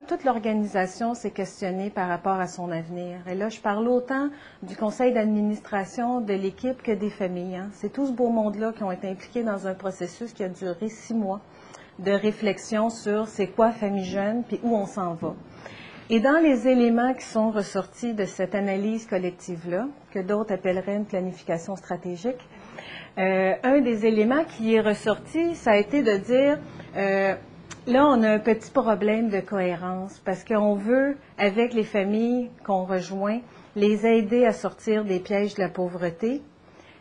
toute l'organisation s'est questionnée par rapport à son avenir. Et là, je parle autant du conseil d'administration, de l'équipe que des familles. Hein. C'est tout ce beau monde-là qui ont été impliqués dans un processus qui a duré 6 mois de réflexion sur c'est quoi Famille Jeune, puis où on s'en va. Et dans les éléments qui sont ressortis de cette analyse collective-là, que d'autres appelleraient une planification stratégique, un des éléments qui est ressorti, ça a été de dire, là, on a un petit problème de cohérence parce qu'on veut, avec les familles qu'on rejoint, les aider à sortir des pièges de la pauvreté,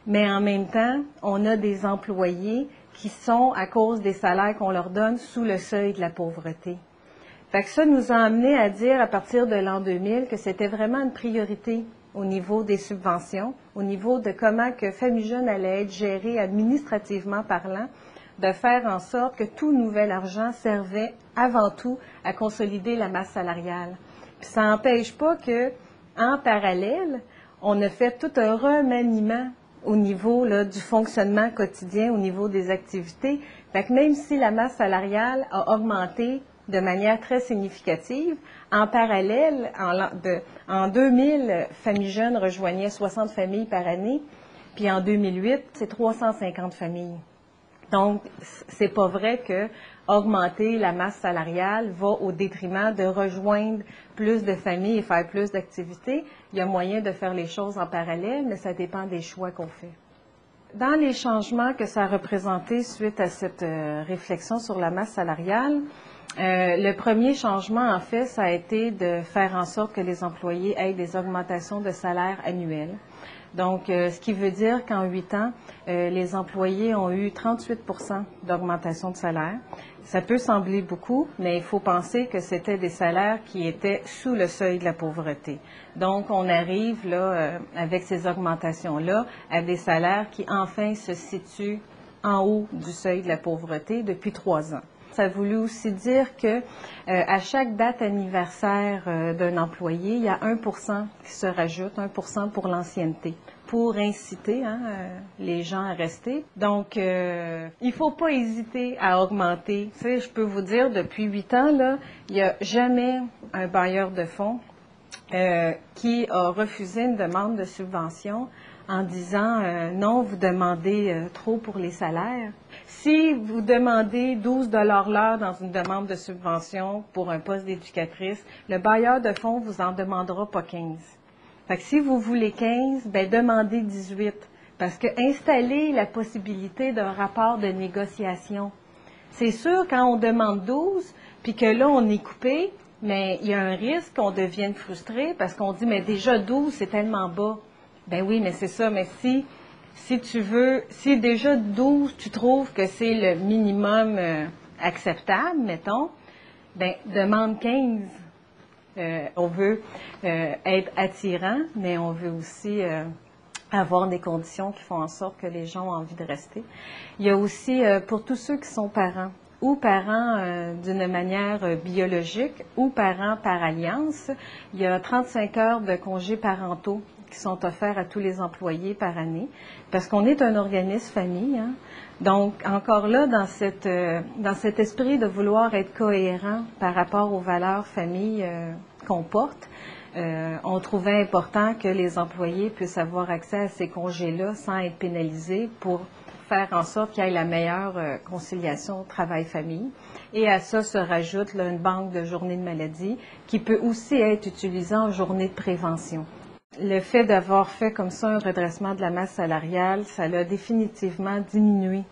mais en même temps, on a des employés qui sont, à cause des salaires qu'on leur donne, sous le seuil de la pauvreté. Fait que ça nous a amené à dire, à partir de l'an 2000, que c'était vraiment une priorité au niveau des subventions, au niveau de comment que Famille Jeune allait être gérée administrativement parlant, de faire en sorte que tout nouvel argent servait avant tout à consolider la masse salariale. Puis ça n'empêche pas que, en parallèle, on a fait tout un remaniement au niveau là, du fonctionnement quotidien, au niveau des activités. Fait que même si la masse salariale a augmenté de manière très significative, en parallèle, en 2000, Famille Jeune rejoignait 60 familles par année, puis en 2008, c'est 350 familles. Donc, c'est pas vrai que augmenter la masse salariale va au détriment de rejoindre plus de familles et faire plus d'activités. Il y a moyen de faire les choses en parallèle, mais ça dépend des choix qu'on fait. Dans les changements que ça a représenté suite à cette réflexion sur la masse salariale, le premier changement, en fait, ça a été de faire en sorte que les employés aient des augmentations de salaire annuelles. Donc, ce qui veut dire qu'en 8 ans, les employés ont eu 38 % d'augmentation de salaire. Ça peut sembler beaucoup, mais il faut penser que c'était des salaires qui étaient sous le seuil de la pauvreté. Donc, on arrive là, avec ces augmentations-là, à des salaires qui enfin se situent en haut du seuil de la pauvreté depuis 3 ans. Ça a voulu aussi dire que à chaque date anniversaire d'un employé, il y a 1 % qui se rajoute, 1 % pour l'ancienneté, pour inciter les gens à rester. Donc, il ne faut pas hésiter à augmenter. Tu sais, je peux vous dire, depuis 8 ans, là, il n'y a jamais un bailleur de fonds qui a refusé une demande de subvention en disant non, vous demandez trop pour les salaires. Si vous demandez 12 $ l'heure dans une demande de subvention pour un poste d'éducatrice, le bailleur de fonds vous en demandera pas 15. Fait que si vous voulez 15, ben demandez 18. Parce que installer la possibilité d'un rapport de négociation, c'est sûr quand on demande 12, puis que là on est coupé, mais il y a un risque qu'on devienne frustré parce qu'on dit mais déjà 12 c'est tellement bas. Ben oui, mais c'est ça, mais si déjà 12, tu trouves que c'est le minimum acceptable, mettons, ben demande 15. On veut être attirant, mais on veut aussi avoir des conditions qui font en sorte que les gens ont envie de rester. Il y a aussi, pour tous ceux qui sont parents, ou parents d'une manière biologique, ou parents par alliance, il y a 35 heures de congés parentaux qui sont offerts à tous les employés par année, parce qu'on est un organisme famille. Hein? Donc, encore là, dans cet esprit de vouloir être cohérent par rapport aux valeurs famille qu'on porte, on trouvait important que les employés puissent avoir accès à ces congés-là sans être pénalisés pour faire en sorte qu'il y ait la meilleure conciliation travail-famille. Et à ça se rajoute là, une banque de journées de maladie qui peut aussi être utilisée en journée de prévention. Le fait d'avoir fait comme ça un redressement de la masse salariale, ça a définitivement diminué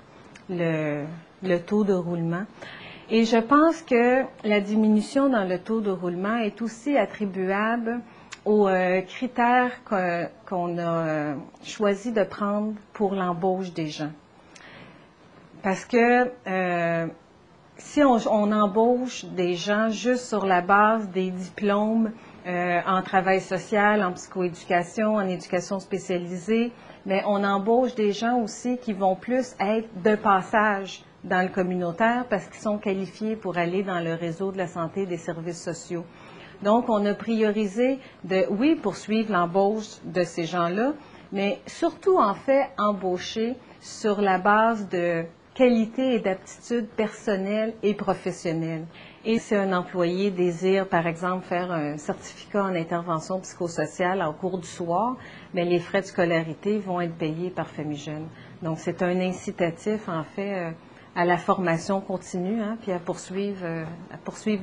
le taux de roulement. Et je pense que la diminution dans le taux de roulement est aussi attribuable aux critères qu'on a choisi de prendre pour l'embauche des gens. Parce que si on embauche des gens juste sur la base des diplômes en travail social, en psychoéducation, en éducation spécialisée, mais on embauche des gens aussi qui vont plus être de passage dans le communautaire parce qu'ils sont qualifiés pour aller dans le réseau de la santé et des services sociaux. Donc, on a priorisé de, oui, poursuivre l'embauche de ces gens-là, mais surtout, en fait, embaucher sur la base de qualité et d'aptitudes personnelles et professionnelles. Et si un employé désire, par exemple, faire un certificat en intervention psychosociale en cours du soir, bien, les frais de scolarité vont être payés par Famille Jeune. Donc, c'est un incitatif, en fait, à la formation continue, hein, puis à poursuivre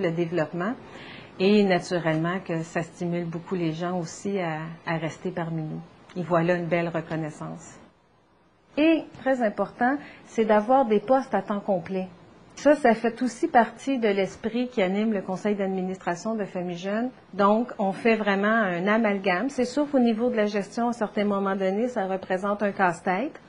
le développement. Et naturellement que ça stimule beaucoup les gens aussi à rester parmi nous. Et voilà une belle reconnaissance. Et, très important, c'est d'avoir des postes à temps complet. Ça fait aussi partie de l'esprit qui anime le conseil d'administration de Famille Jeune. Donc, on fait vraiment un amalgame. C'est sûr qu'au niveau de la gestion, à certains moments donnés, ça représente un casse-tête,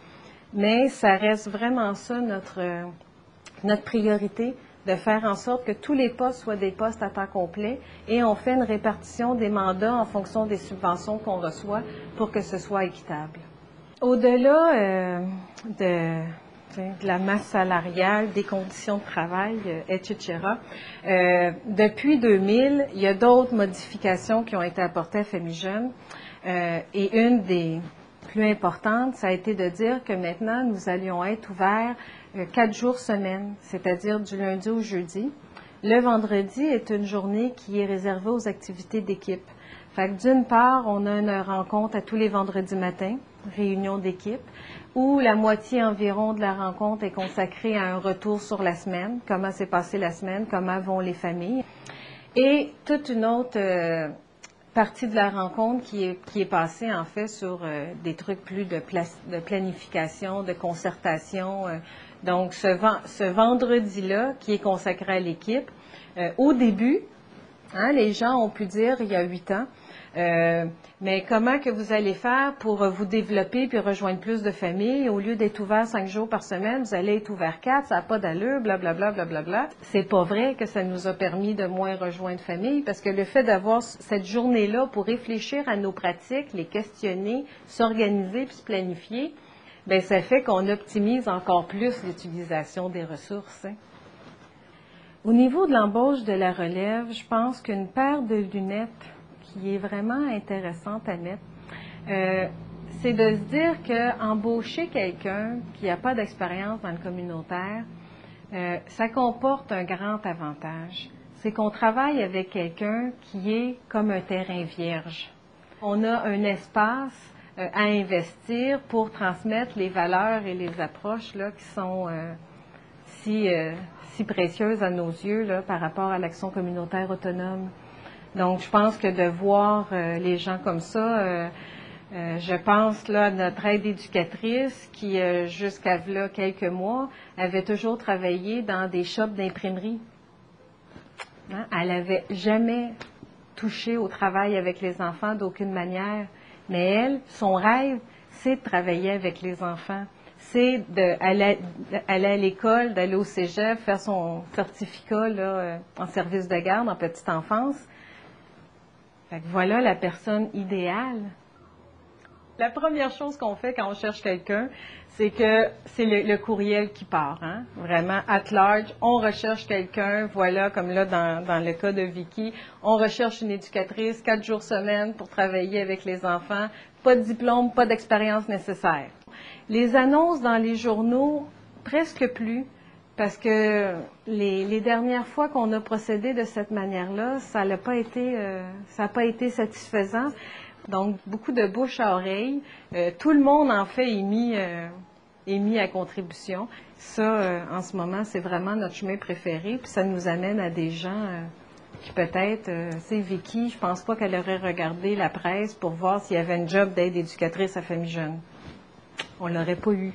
mais ça reste vraiment ça notre priorité, de faire en sorte que tous les postes soient des postes à temps complet et on fait une répartition des mandats en fonction des subventions qu'on reçoit pour que ce soit équitable. Au-delà de la masse salariale, des conditions de travail, etc. Depuis 2000, il y a d'autres modifications qui ont été apportées à Famille Jeune et une des plus importantes, ça a été de dire que maintenant, nous allions être ouverts 4 jours semaine, c'est-à-dire du lundi au jeudi. Le vendredi est une journée qui est réservée aux activités d'équipe. Fait que d'une part, on a une rencontre à tous les vendredis matins, réunion d'équipe, où la moitié environ de la rencontre est consacrée à un retour sur la semaine, comment s'est passée la semaine, comment vont les familles, et toute une autre partie de la rencontre qui est passée en fait sur des trucs plus de planification, de concertation. Donc ce vendredi-là qui est consacré à l'équipe, au début, hein, les gens ont pu dire il y a 8 ans, mais comment que vous allez faire pour vous développer puis rejoindre plus de familles? Au lieu d'être ouvert 5 jours par semaine, vous allez être ouvert 4, ça n'a pas d'allure, blablabla, blablabla. C'est pas vrai que ça nous a permis de moins rejoindre familles, parce que le fait d'avoir cette journée-là pour réfléchir à nos pratiques, les questionner, s'organiser puis se planifier, bien, ça fait qu'on optimise encore plus l'utilisation des ressources. Hein. Au niveau de l'embauche de la relève, je pense qu'une paire de lunettes qui est vraiment intéressante à mettre, c'est de se dire qu'embaucher quelqu'un qui n'a pas d'expérience dans le communautaire, ça comporte un grand avantage. C'est qu'on travaille avec quelqu'un qui est comme un terrain vierge. On a un espace à investir pour transmettre les valeurs et les approches là, qui sont si précieuses à nos yeux là, par rapport à l'action communautaire autonome. Donc, je pense que de voir les gens comme ça, je pense là à notre aide éducatrice qui, jusqu'à là, quelques mois, avait toujours travaillé dans des shops d'imprimerie. Hein? Elle n'avait jamais touché au travail avec les enfants d'aucune manière. Mais elle, son rêve, c'est de travailler avec les enfants. C'est d'aller à l'école, d'aller au cégep, faire son certificat là, en service de garde en petite enfance. Fait que voilà la personne idéale. La première chose qu'on fait quand on cherche quelqu'un, c'est que c'est le courriel qui part. Hein? Vraiment, at large, on recherche quelqu'un, voilà, comme là dans le cas de Vicky, on recherche une éducatrice 4 jours semaine pour travailler avec les enfants, pas de diplôme, pas d'expérience nécessaire. Les annonces dans les journaux, presque plus, parce que les dernières fois qu'on a procédé de cette manière-là, ça n'a pas été satisfaisant. Donc, beaucoup de bouche à oreille. Tout le monde, en fait, est mis à contribution. Ça, en ce moment, c'est vraiment notre chemin préféré. Puis ça nous amène à des gens qui peut-être, c'est Vicky, je pense pas qu'elle aurait regardé la presse pour voir s'il y avait un job d'aide éducatrice à Famille Jeune. On l'aurait pas eu.